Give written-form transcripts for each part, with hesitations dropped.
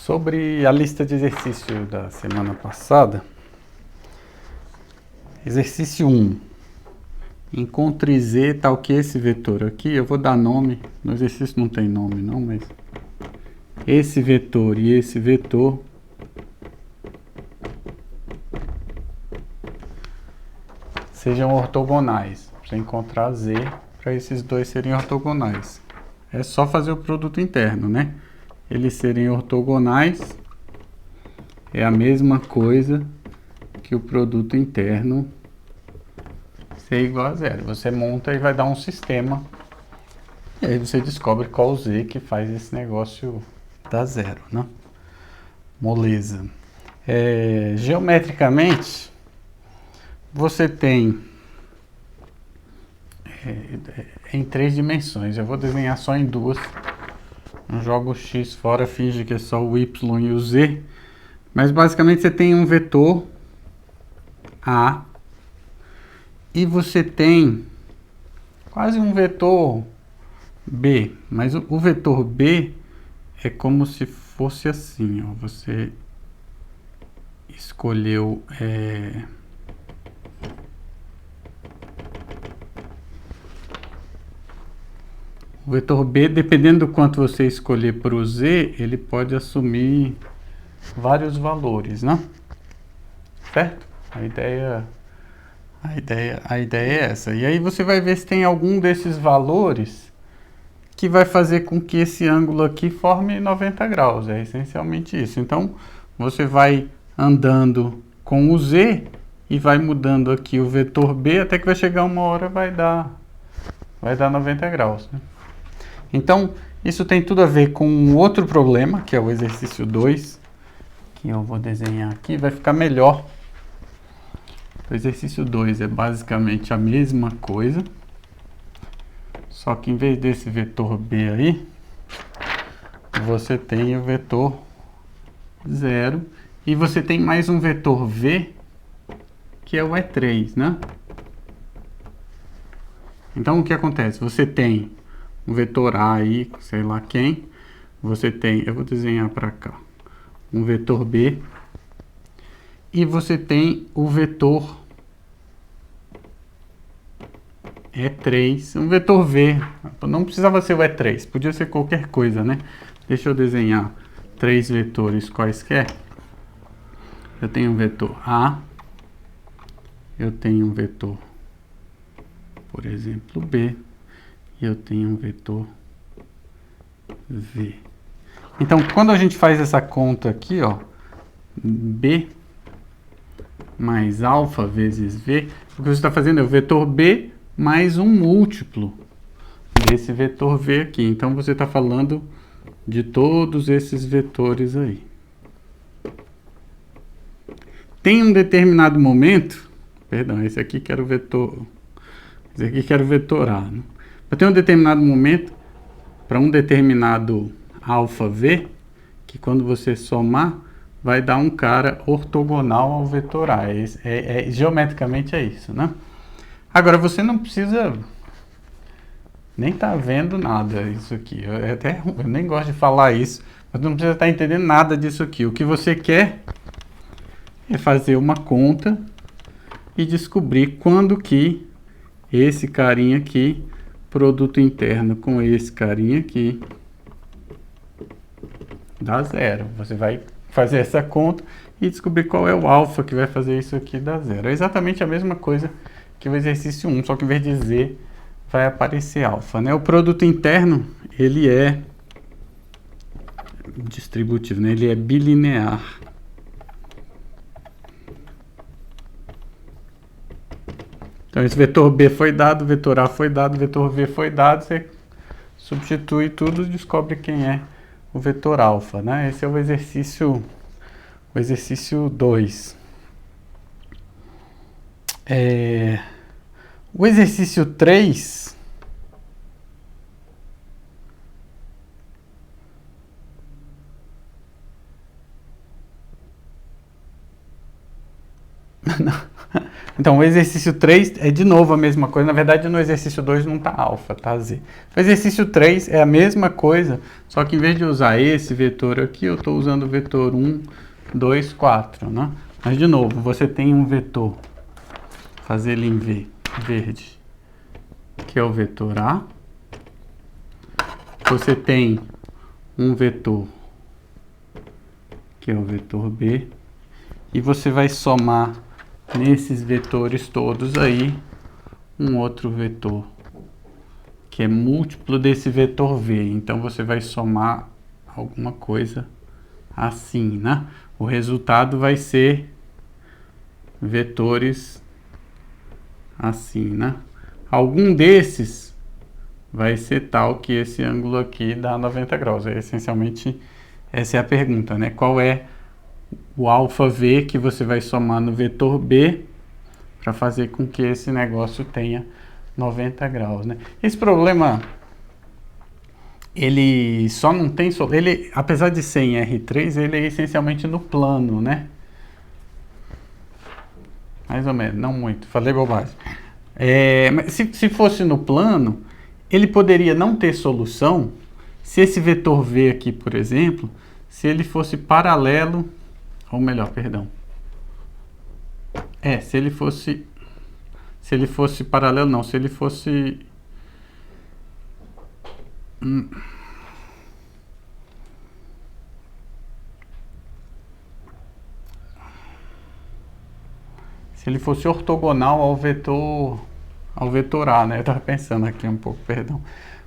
Sobre a lista de exercício da semana passada, exercício 1. Encontre Z tal que esse vetor aqui, eu vou dar nome, no exercício não tem nome não, mas esse vetor e esse vetor sejam ortogonais. Você encontrar Z para esses dois serem ortogonais. É só fazer o produto interno, né? Eles serem ortogonais é a mesma coisa que o produto interno ser igual a zero. Você monta e vai dar um sistema. E aí você descobre qual o Z que faz esse negócio dar zero, né? Moleza. Geometricamente, você tem em 3 dimensões. Eu vou desenhar só em 2. Não jogo o X fora, finge que é só o Y e o Z. Mas basicamente você tem um vetor A e você tem quase um vetor B. Mas o vetor B é como se fosse assim, ó. Você escolheu o vetor B, dependendo do quanto você escolher para o Z, ele pode assumir vários valores, né? Certo? A ideia é essa. E aí você vai ver se tem algum desses valores que vai fazer com que esse ângulo aqui forme 90 graus. É essencialmente isso. Então, você vai andando com o Z e vai mudando aqui o vetor B até que vai chegar uma hora vai dar 90 graus, né? Então, isso tem tudo a ver com um outro problema, que é o exercício 2, que eu vou desenhar aqui, vai ficar melhor. O exercício 2 é basicamente a mesma coisa, só que em vez desse vetor B aí, você tem o vetor 0, e você tem mais um vetor V, que é o E3, né? Então, o que acontece? Você tem um vetor A aí, sei lá quem, você tem, eu vou desenhar para cá, um vetor B, e você tem o vetor E3, um vetor V, não precisava ser o E3, podia ser qualquer coisa, né? Deixa eu desenhar 3 vetores quaisquer. Eu tenho um vetor A, eu tenho um vetor, por exemplo, B, e eu tenho um vetor V. Então, quando a gente faz essa conta aqui, ó, B mais alfa vezes V, o que você está fazendo é o vetor B mais um múltiplo desse vetor V aqui. Então, você está falando de todos esses vetores aí. Tem um determinado momento, perdão, esse aqui que era o vetor, esse aqui que era o vetor A, né? Mas tem um determinado momento, para um determinado alfa V, que quando você somar, vai dar um cara ortogonal ao vetor A. Geometricamente é isso, né? Agora, você não precisa nem estar vendo nada isso aqui. Eu nem gosto de falar isso, mas não precisa estar entendendo nada disso aqui. O que você quer é fazer uma conta e descobrir quando que esse carinha aqui, produto interno com esse carinha aqui, dá zero. Você vai fazer essa conta e descobrir qual é o alfa que vai fazer isso aqui dar zero. É exatamente a mesma coisa que o exercício 1, só que em vez de Z vai aparecer alfa, né? O produto interno, ele é distributivo, né? Ele é bilinear. Então esse vetor B foi dado, vetor A foi dado, vetor V foi dado, você substitui tudo e descobre quem é o vetor alfa, né? Esse é o exercício 2. O exercício 3 não, Então, o exercício 3 é de novo a mesma coisa. Na verdade, no exercício 2 não está alfa, está z. O exercício 3 é a mesma coisa, só que em vez de usar esse vetor aqui, eu estou usando o vetor 1, 2, 4, né? Mas, de novo, você tem um vetor, fazer ele em V, verde, que é o vetor A. Você tem um vetor, que é o vetor B, e você vai somar nesses vetores todos aí um outro vetor, que é múltiplo desse vetor V. Então, você vai somar alguma coisa assim, né? O resultado vai ser vetores assim, né? Algum desses vai ser tal que esse ângulo aqui dá 90 graus. Essencialmente, essa é a pergunta, né? Qual é o alfa V que você vai somar no vetor B para fazer com que esse negócio tenha 90 graus, né? Esse problema, ele só não tem... Ele, apesar de ser em R3, ele é essencialmente no plano, né? Mais ou menos, não muito, falei bobagem. Mas se fosse no plano, ele poderia não ter solução se esse vetor V aqui, por exemplo, se ele fosse paralelo, ou melhor, perdão. Se ele fosse paralelo, não, se ele fosse... Se ele fosse ortogonal ao vetor A, né? Eu estava pensando aqui um pouco, perdão.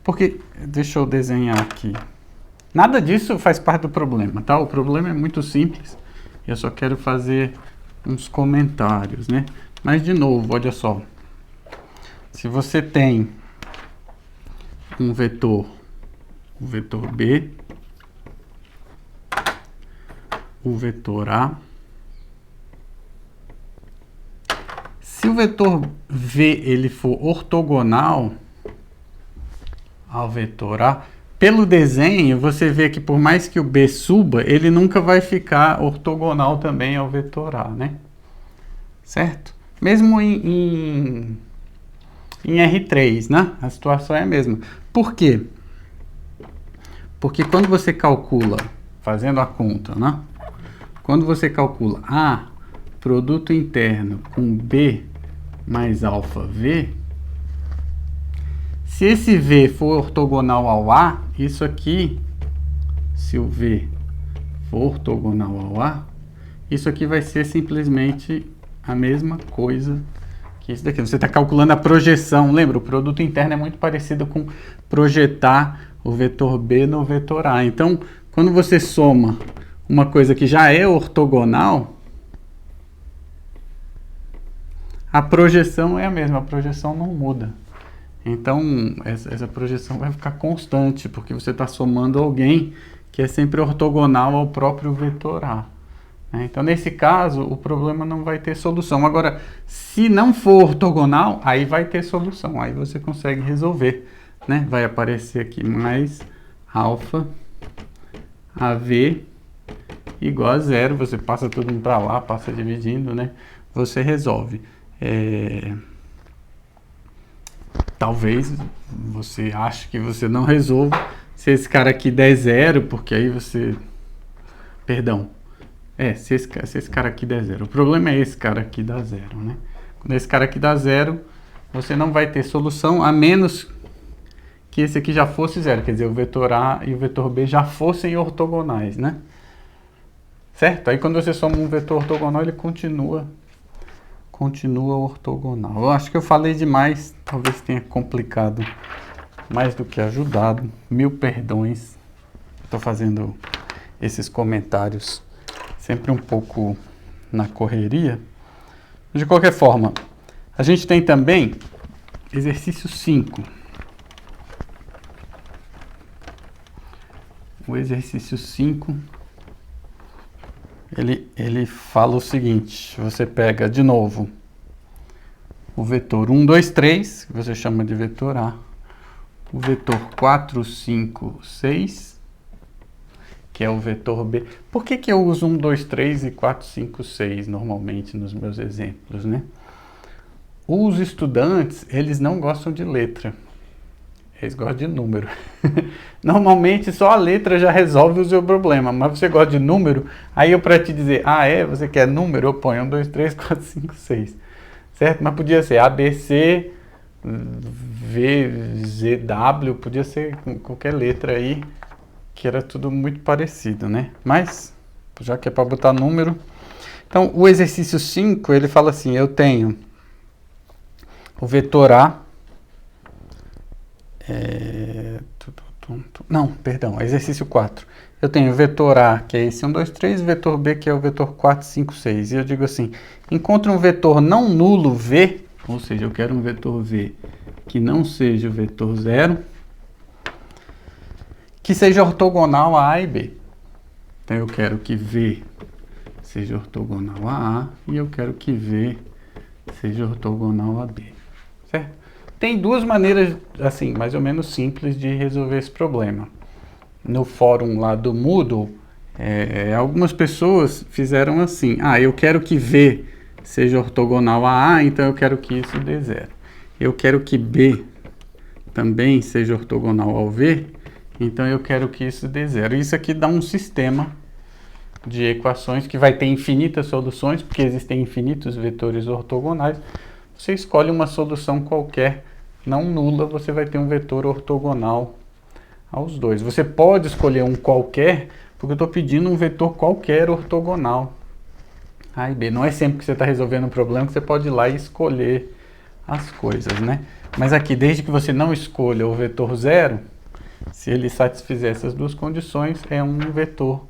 Porque, deixa eu desenhar aqui. Nada disso faz parte do problema, tá? O problema é muito simples. Eu só quero fazer uns comentários, né? Mas, de novo, olha só. Se você tem um vetor, o vetor B, o vetor A. Se o vetor V ele for ortogonal ao vetor A, pelo desenho você vê que por mais que o B suba, ele nunca vai ficar ortogonal também ao vetor A, né? Certo? Mesmo em R3, né? A situação é a mesma. Por quê? Porque quando você calcula, fazendo a conta, né? Quando você calcula A, produto interno com B mais alfa V, se esse V for ortogonal ao A, isso aqui, se o V for ortogonal ao A, isso aqui vai ser simplesmente a mesma coisa que isso daqui. Você está calculando a projeção. Lembra, o produto interno é muito parecido com projetar o vetor B no vetor A. Então, quando você soma uma coisa que já é ortogonal, a projeção é a mesma, a projeção não muda. Então, essa projeção vai ficar constante, porque você está somando alguém que é sempre ortogonal ao próprio vetor A. Então, nesse caso, o problema não vai ter solução. Agora, se não for ortogonal, aí vai ter solução. Aí você consegue resolver, né? Vai aparecer aqui mais alfa AV igual a zero. Você passa tudo para lá, passa dividindo, né? Você resolve. Talvez você ache que você não resolva se esse cara aqui der zero, porque aí você... Perdão. Se esse cara aqui der zero. O problema é esse cara aqui dar zero, né? Quando esse cara aqui dá zero, você não vai ter solução, a menos que esse aqui já fosse zero. Quer dizer, o vetor A e o vetor B já fossem ortogonais, né? Certo? Aí quando você soma um vetor ortogonal, ele continua ortogonal. Eu acho que eu falei demais, talvez tenha complicado mais do que ajudado. Mil perdões. Estou fazendo esses comentários sempre um pouco na correria. De qualquer forma, a gente tem também exercício 5. O exercício 5, ele fala o seguinte: você pega de novo o vetor 1, 2, 3, que você chama de vetor A, o vetor 4, 5, 6, que é o vetor B. Por que eu uso 1, 2, 3 e 4, 5, 6 normalmente nos meus exemplos, né? Os estudantes, eles não gostam de letra. Eles gostam de número. Normalmente só a letra já resolve o seu problema, mas você gosta de número, aí eu para te dizer, você quer número, eu ponho 1, 2, 3, 4, 5, 6. Certo? Mas podia ser ABC, VZW, podia ser qualquer letra aí, que era tudo muito parecido, né? Mas, já que é para botar número. Então, o exercício 5, ele fala assim, eu tenho o vetor A, exercício 4. Eu tenho o vetor A, que é esse 1, 2, 3, e o vetor B, que é o vetor 4, 5, 6. E eu digo assim, encontre um vetor não nulo V, ou seja, eu quero um vetor V que não seja o vetor 0, que seja ortogonal a e B. Então, eu quero que V seja ortogonal a A e eu quero que V seja ortogonal a B. Certo? Tem duas maneiras, assim, mais ou menos simples de resolver esse problema. No fórum lá do Moodle, algumas pessoas fizeram assim, eu quero que V seja ortogonal a A, então eu quero que isso dê 0. Eu quero que B também seja ortogonal ao V, então eu quero que isso dê 0. Isso aqui dá um sistema de equações que vai ter infinitas soluções, porque existem infinitos vetores ortogonais. Você escolhe uma solução qualquer, não nula, você vai ter um vetor ortogonal aos dois. Você pode escolher um qualquer, porque eu estou pedindo um vetor qualquer ortogonal A e B. Não é sempre que você está resolvendo um problema que você pode ir lá e escolher as coisas, né? Mas aqui, desde que você não escolha o vetor 0, se ele satisfizer essas duas condições, é um vetor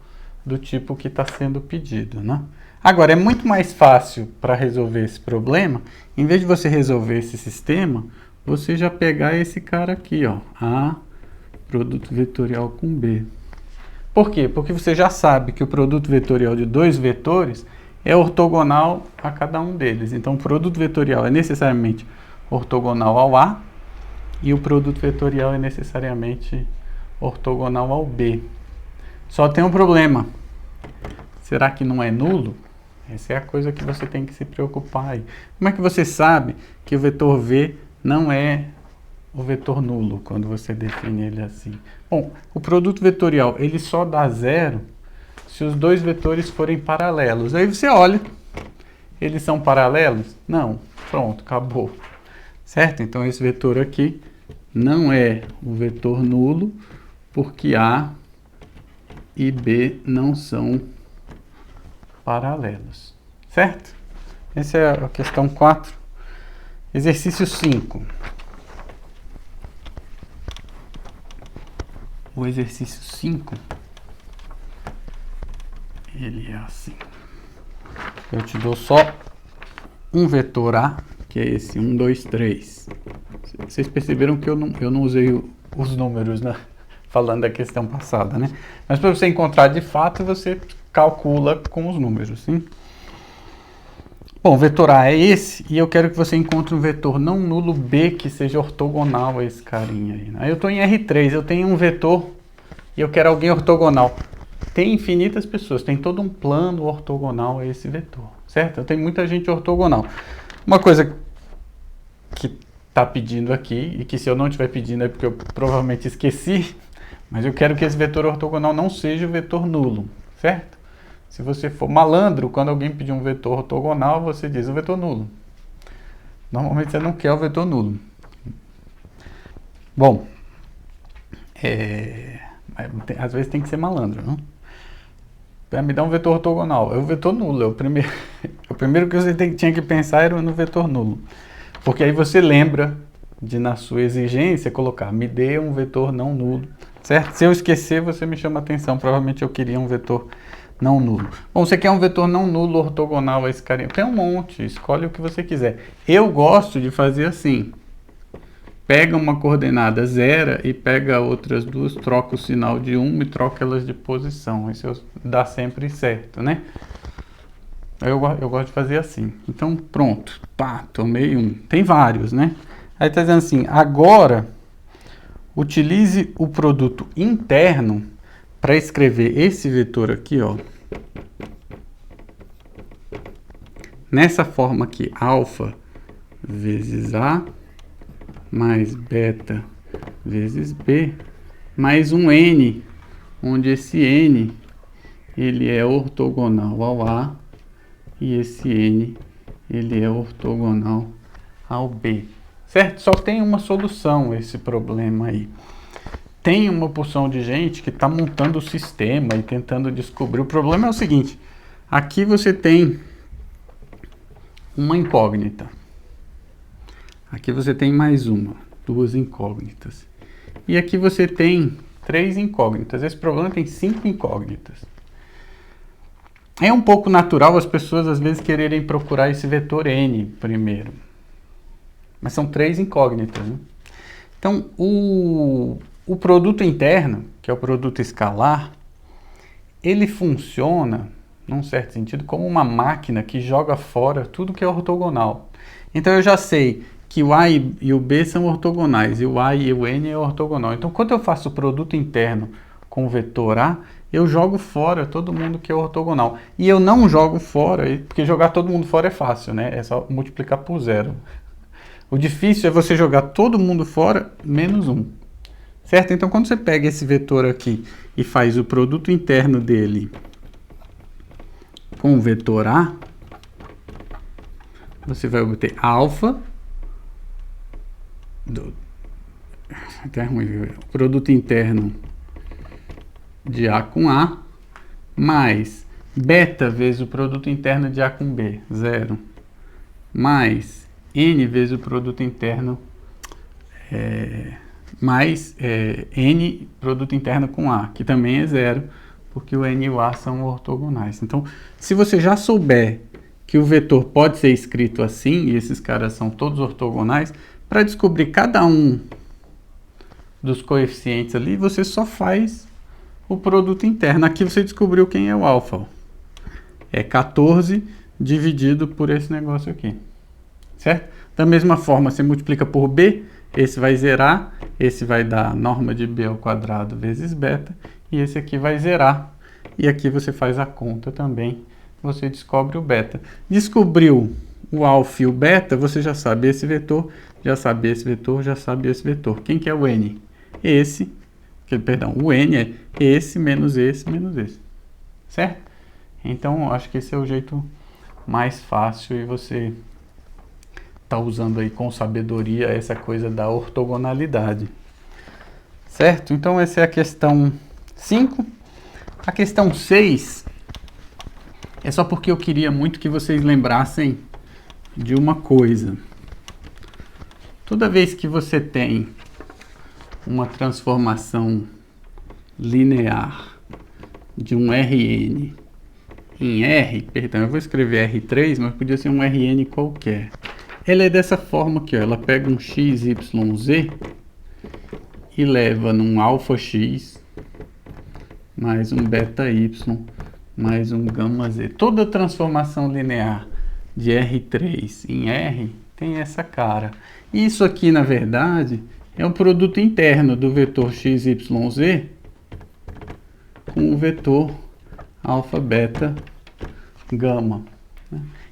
do tipo que está sendo pedido, né? Agora, é muito mais fácil para resolver esse problema, em vez de você resolver esse sistema, você já pegar esse cara aqui, ó, A produto vetorial com B. Por quê? Porque você já sabe que o produto vetorial de dois vetores é ortogonal a cada um deles. Então, o produto vetorial é necessariamente ortogonal ao A e o produto vetorial é necessariamente ortogonal ao B. Só tem um problema. Será que não é nulo? Essa é a coisa que você tem que se preocupar aí. Como é que você sabe que o vetor V não é o vetor nulo quando você define ele assim? Bom, o produto vetorial ele só dá 0 se os dois vetores forem paralelos. Aí você olha, eles são paralelos? Não. Pronto, acabou. Certo? Então esse vetor aqui não é o vetor nulo, porque A e B não são paralelos. Certo? Essa é a questão 4. Exercício 5. O exercício 5, ele é assim. Eu te dou só um vetor A, que é esse 1, 2, 3. Vocês perceberam que eu não usei os números, né? Falando da questão passada, né? Mas para você encontrar de fato, você calcula com os números, sim? Bom, o vetor A é esse, e eu quero que você encontre um vetor não nulo B que seja ortogonal a esse carinha aí. Aí eu estou em R3, eu tenho um vetor e eu quero alguém ortogonal. Tem infinitas pessoas, tem todo um plano ortogonal a esse vetor, certo? Eu tenho muita gente ortogonal. Uma coisa que está pedindo aqui, e que se eu não estiver pedindo é porque eu provavelmente esqueci, mas eu quero que esse vetor ortogonal não seja o vetor nulo, certo? Se você for malandro, quando alguém pedir um vetor ortogonal, você diz o vetor nulo. Normalmente você não quer o vetor nulo. Bom, às vezes tem que ser malandro, não? Me dá um vetor ortogonal. É o vetor nulo. O primeiro que você tinha que pensar era no vetor nulo. Porque aí você lembra de, na sua exigência, colocar me dê um vetor não nulo. Certo? Se eu esquecer, você me chama atenção. Provavelmente eu queria um vetor não nulo. Bom, você quer um vetor não nulo ortogonal a esse carinha? Tem um monte, escolhe o que você quiser. Eu gosto de fazer assim. Pega uma coordenada 0 e pega outras duas, troca o sinal de 1 e troca elas de posição. Isso dá sempre certo, né? Eu gosto de fazer assim. Então, pronto. Pá, tomei um. Tem vários, né? Aí tá dizendo assim, agora utilize o produto interno para escrever esse vetor aqui, ó. Nessa forma aqui, alfa vezes A mais beta vezes B mais um N, onde esse N ele é ortogonal ao A e esse N ele é ortogonal ao B, certo? Só tem uma solução esse problema aí. Tem uma porção de gente que está montando o sistema e tentando descobrir. O problema é o seguinte, aqui você tem uma incógnita. Aqui você tem mais uma, duas incógnitas. E aqui você tem 3 incógnitas. Esse problema tem 5 incógnitas. É um pouco natural as pessoas às vezes quererem procurar esse vetor n primeiro. Mas são 3 incógnitas, né? Então, o produto interno, que é o produto escalar, ele funciona, num certo sentido, como uma máquina que joga fora tudo que é ortogonal. Então, eu já sei que o A e o B são ortogonais, e o A e o N é ortogonal. Então, quando eu faço o produto interno com o vetor A, eu jogo fora todo mundo que é ortogonal. E eu não jogo fora, porque jogar todo mundo fora é fácil, né? É só multiplicar por 0. O difícil é você jogar todo mundo fora menos 1. Certo? Então, quando você pega esse vetor aqui e faz o produto interno dele com o vetor A, você vai obter alfa até ruim, o produto interno de A com A, mais beta vezes o produto interno de A com B, 0, mais N vezes o produto interno, mais N produto interno com A, que também é 0, porque o N e o A são ortogonais. Então, se você já souber que o vetor pode ser escrito assim, e esses caras são todos ortogonais, para descobrir cada um dos coeficientes ali, você só faz o produto interno. Aqui você descobriu quem é o alfa. É 14 dividido por esse negócio aqui. Certo? Da mesma forma, você multiplica por B, esse vai zerar, esse vai dar norma de B ao quadrado vezes beta, e esse aqui vai zerar. E aqui você faz a conta também, você descobre o beta. Descobriu o alfa e o beta, você já sabe esse vetor, já sabe esse vetor, já sabe esse vetor. Quem que é o N? Esse, perdão, o N é esse menos esse menos esse. Certo? Então, acho que esse é o jeito mais fácil e você está usando aí com sabedoria essa coisa da ortogonalidade. Certo? Então, essa é a questão 5. A questão 6 é só porque eu queria muito que vocês lembrassem de uma coisa. Toda vez que você tem uma transformação linear de um Rn em R, perdão, eu vou escrever R3, mas podia ser um Rn qualquer. Ela é dessa forma aqui, ó, ela pega um x, y, z e leva num alfa x mais um beta y mais um gama z. Toda transformação linear de R3 em R tem essa cara. Isso aqui, na verdade, é o produto interno do vetor x, y, z com o vetor alfa, beta, gama.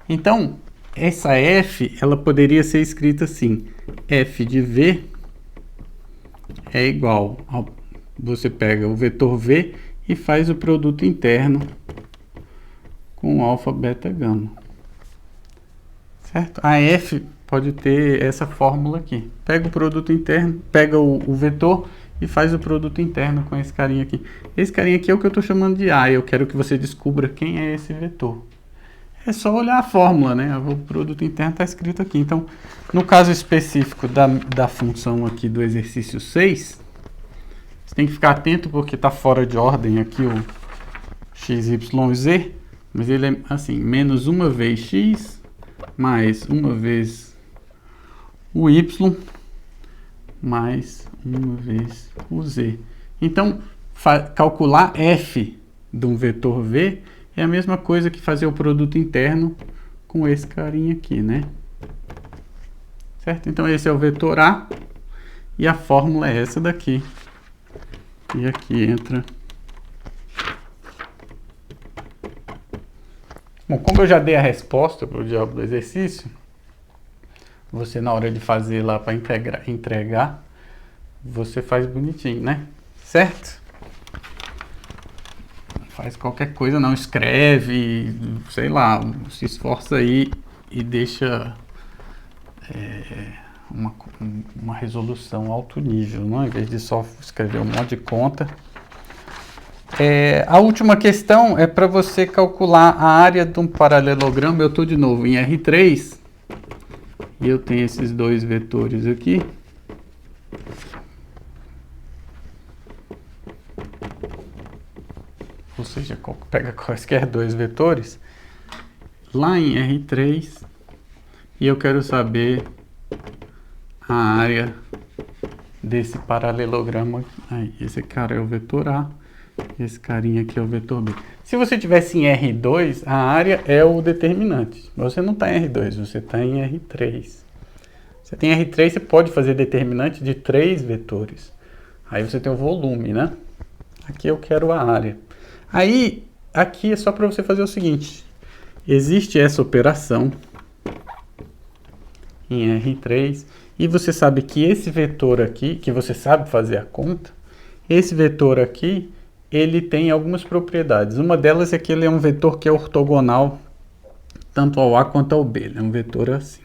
Então, essa f, ela poderia ser escrita assim, f de v é igual ao, você pega o vetor v e faz o produto interno com alfa, beta, gama. Certo? A f pode ter essa fórmula aqui. Pega o produto interno, pega o vetor e faz o produto interno com esse carinha aqui. Esse carinha aqui é o que eu estou chamando de A. Eu quero que você descubra quem é esse vetor. É só olhar a fórmula, né? O produto interno está escrito aqui. Então, no caso específico da função aqui do exercício 6, você tem que ficar atento porque está fora de ordem aqui o x, y, z, mas ele é assim, menos uma vez x, mais uma vez o y, mais uma vez o z. Então, calcular f de um vetor v é a mesma coisa que fazer o produto interno com esse carinha aqui, né? Certo? Então, esse é o vetor A e a fórmula é essa daqui. E aqui entra... Bom, como eu já dei a resposta para o diabo do exercício, você na hora de fazer lá para entregar, você faz bonitinho, né? Certo? Faz qualquer coisa, não escreve, sei lá, se esforça aí e deixa uma resolução alto nível, não? Em vez de só escrever um monte de conta. A última questão é para você calcular a área de um paralelogramo. Eu estou de novo em R3 e eu tenho esses dois vetores aqui. Ou seja, pega quaisquer dois vetores lá em R3 e eu quero saber a área desse paralelogramo. Aí, esse cara é o vetor A, esse carinha aqui é o vetor B. Se você tivesse em R2, a área é o determinante. Você não está em R2, você está em R3. Você tem R3, você pode fazer determinante de 3 vetores. Aí você tem o volume, né? Aqui eu quero a área. Aí, aqui é só para você fazer o seguinte. Existe essa operação em R3 e você sabe que esse vetor aqui, que você sabe fazer a conta, esse vetor aqui, ele tem algumas propriedades. Uma delas é que ele é um vetor que é ortogonal tanto ao A quanto ao B. Ele é um vetor assim.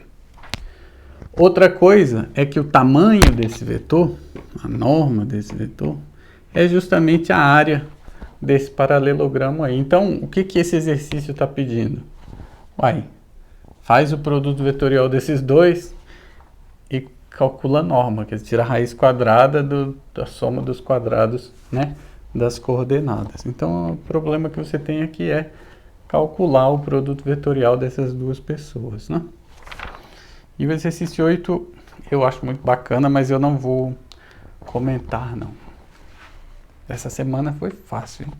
Outra coisa é que o tamanho desse vetor, a norma desse vetor, é justamente a área desse paralelogramo aí. Então, o que esse exercício está pedindo? Faz o produto vetorial desses dois e calcula a norma, que é tirar a raiz quadrada da soma dos quadrados, né, das coordenadas. Então, o problema que você tem aqui é calcular o produto vetorial dessas duas pessoas, né? E o exercício 8 eu acho muito bacana, mas eu não vou comentar, não. Essa semana foi fácil, hein?